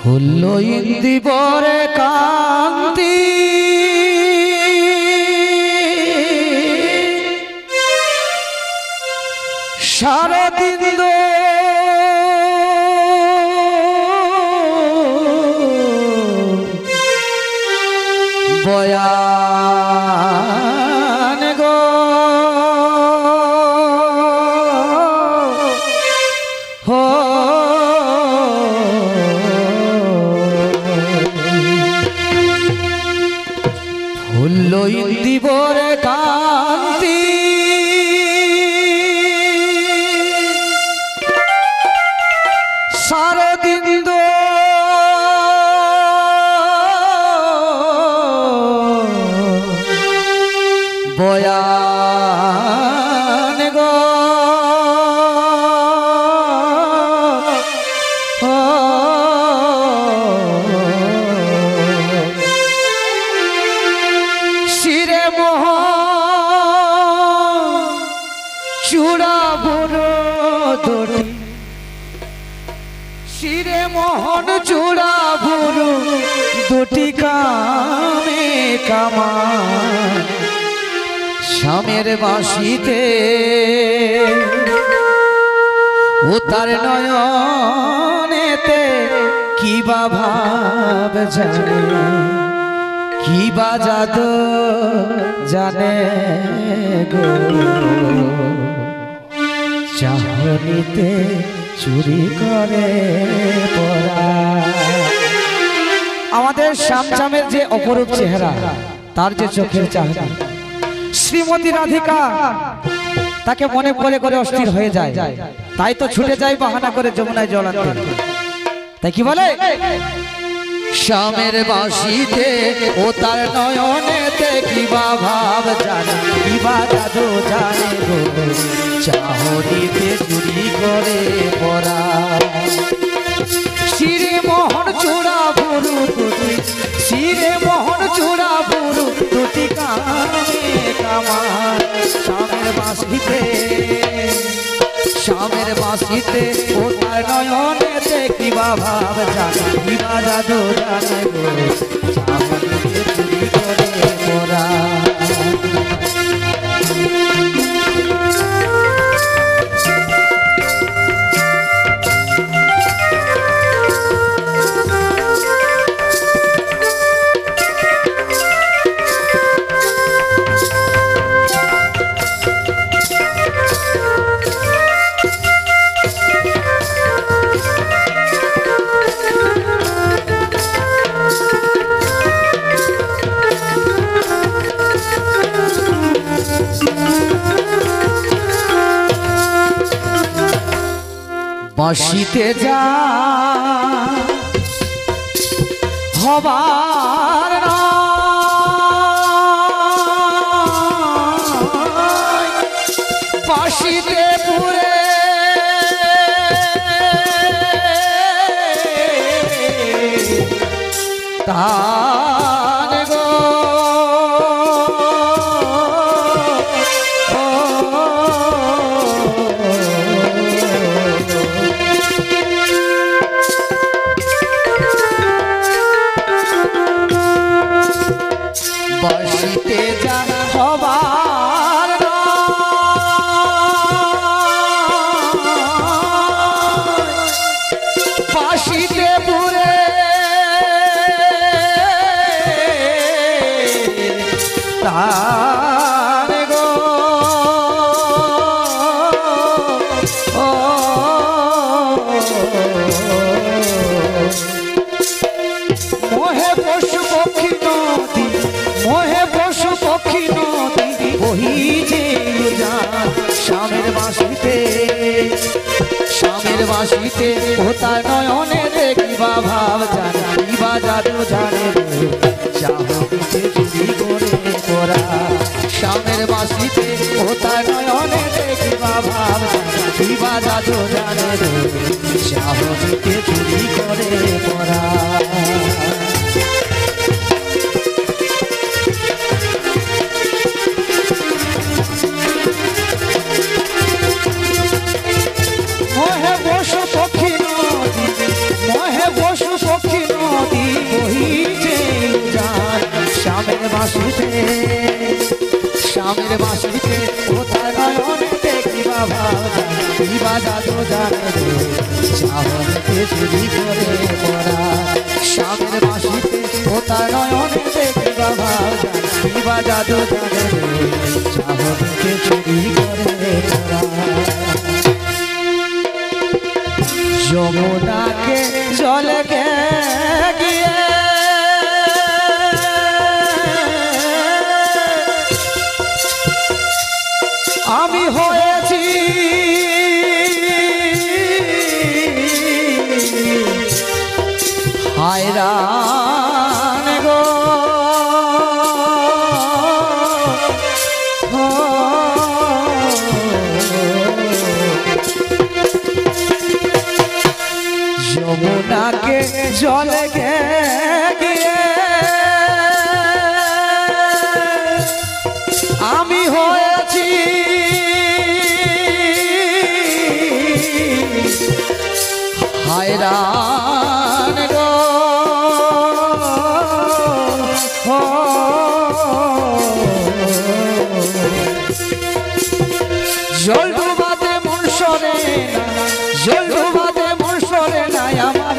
হলো ইন্দিবরে কান্তি সারাদিন বয়ান গো হো হলো ইন্দিবরে কান্তি সারাদিন বয়ান গো শিরে মোহ চূড়া বুড়ো দড়ি শিরে মোহন চূড়া বুড়ো দুটি কামে কামা স্বামীর বাঁশিতে ও তার নয়নেতে কি বা ভাব জানে কি বা জাদু জানে গো চাহনিতে চুরি করে পরা। আমাদের শ্যামচামের যে অপরূপ চেহারা, তার যে চোখের চাহনি, শ্রীমতী রাধিকা তাকে মনে করে করে অস্থির হয়ে যায়, তাই তো ছুটে যায় বাহানা করে যমুনায় জল আনতে। তাই কি বলে, শ্যামের বাঁশিতে ও তার নয়নেতে কি বা ভাব জানে কি বা জাদু জানে গো চাহনিতে চুরি করে পরা। শিরে মোহন চূড়া বুড়ু দুটি শিরে মোহন চূড়া বুড়ু দুটি কামে কামার শ্যামের বাঁশিতে শ্যামের বাঁশিতে ও তার নয়নেতে কি বা ভাব জানে কি বা জাদু জানে গো চাহনিতে চুরি করে পরা। বাঁশিতে যা হবার বাঁশিতে পুরে তার গো বাঁশিতে যা হবার বাঁশিতে পুরে তার গো মোহে পশু পক্ষী নদী মোহে পশু পক্ষী নদী ওহি যে শ্যামের বাঁশিতে শ্যামের বাঁশিতে ও তার নয়নে দেখি বা ভাব জানে কি বা জাদু জানে চাহনিতে চুরি করে পরা। শ্যামের বাঁশিতে ও তার নয়নে দেখি বা ভাব জানে কি বা জাদু জানে চাহনিতে চুরি করে পরা। মোহে পশু পক্ষী নদী মোহে পশু পক্ষী জাদু জানে চাহনিতে চুরি করে পড়া স্বামীর বাঁশিতে ও তার নয়নে দেখি বাবা কিবা জাদু জানে চাহনিতে চুরি করে পড়া যমুনাকে জলে গিয়ে আমি হয়েছি হায়রান গো যমুনাকে জলে গিয়ে আমি হয়েছি হায়রান গো জল ডুবাতে মন সরে না জল ডুবাতে মন সরে নাই আমার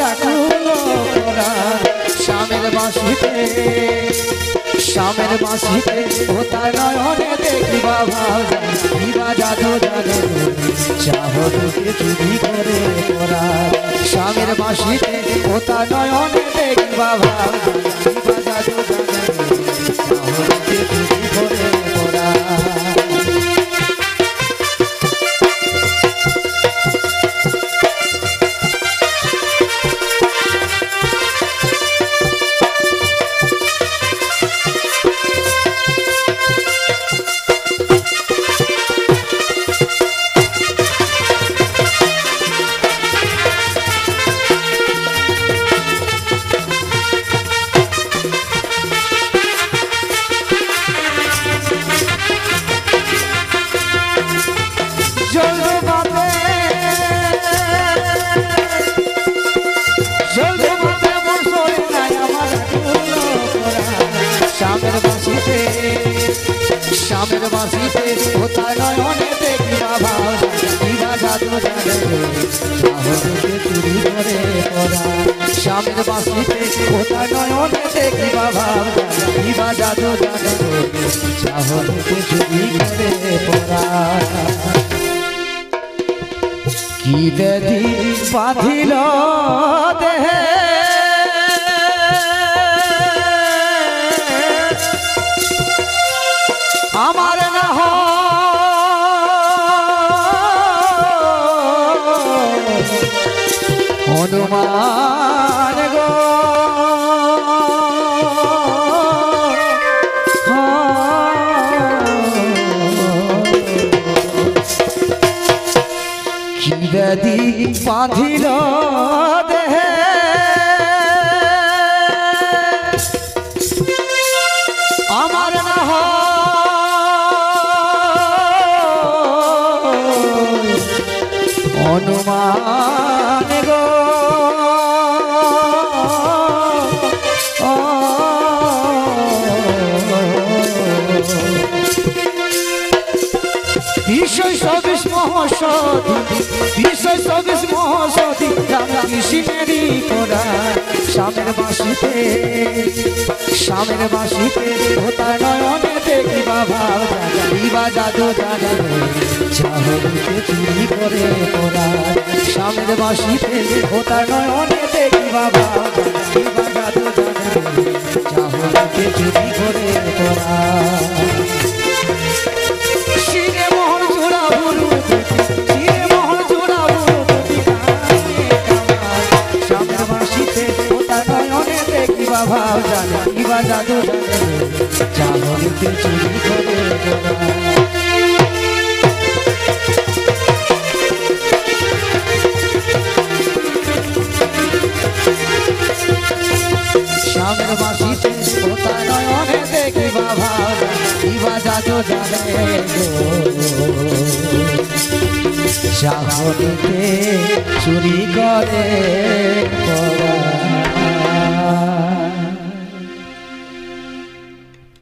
স্বামীর বাঁশিতে ও তার নয়নে দেখি বাবা কিবা জাদু জানে চাহনিতে চুরি করে পড়া স্বামীর বাঁশিতে ও তার নয়নে দেখি বাবা কিবা জাদু জানে চাহনিতে চুরি করে পড়া স্বামীর বাঁশিতে ও তার নয়নে দেখি বাবা কিবা জাদু জানে চাহনিতে চুরি করে পড়া স্বামীর বাঁশিতে ও তার নয়নে দেখি বাবা কিবা জাদু জানে চাহনিতে চুরি করে পড়া কি বেদি বাঁধিল দেহে আমার না হনুমান গো কি বেদি বাঁধিল দেহে আমার না হনুমান গো বিষয় সবিস মহসদী রামকৃষ্ণেরই করা স্বামীর বাঁশিতে ও তার নয়নে দেখি বাবা কিবা জাদু জানে চাহনিতে চুরি করে পড়া স্বামীর বাঁশিতে ও তার নয়নে দেখি বাবা কিবা জাদু জানে চাহনিতে চুরি করে পড়া ভাব জানে কিবা জাদু জানে চাহনিতে চুরি করে পড়া স্বামীর বাঁশিতে ও তার নয়নে দেখি বাবা কিবা জাদু জানে চাহনিতে চুরি করে